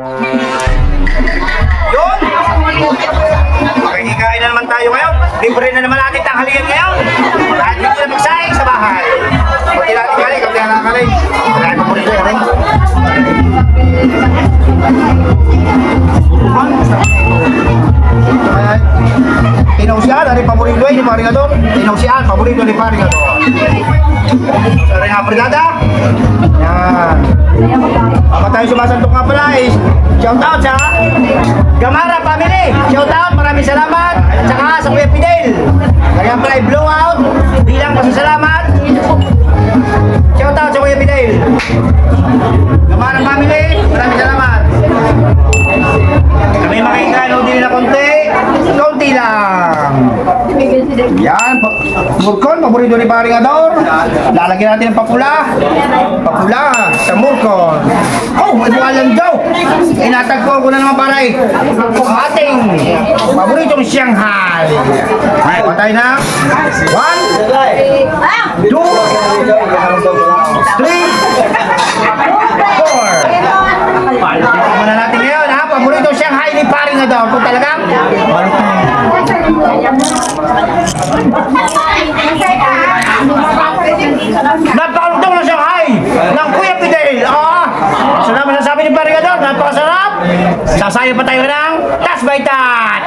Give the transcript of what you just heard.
Yun! Makikikain na naman tayo ngayon. Libre na naman natin tanghalian ngayon. Kahit hindi na magsaing sa bahay. Kunti natin kali, kunti na kali. Marami pa po nito yan eh. Tinausian, dari paborito ni Parigador. Tinausian, paborito ni Parigador. Dari nga brigada. Yan. Apa tayo sumasantok nga pala is shout out sa Gamara family. Shout out, maraming salamat. At saka sa Kuya Fidel. Kaya pala i-blow out bilang pasasalamat. Shout out sa Kuya Fidel. Gamara family, maraming salamat. Kami makikano din na konti lang. Yan, murkon, paborito ni Parigador. Lalagyan natin ng papula sa murkon. Oh, may buwalan daw. Inatagpo ko na naman paray. Ang ating paboritong Shanghai. Ay, patay na. 1, 2, 3, 4. Palitin muna natin ngayon ha. Paboritong Shanghai ni Parigador. Kung talagang napakagandang na Shanghai ng Kuya Fidel. Salamat sa sabi ni Parigador. Napakasarap. Sasayo pa tayo ng Tasbaytat.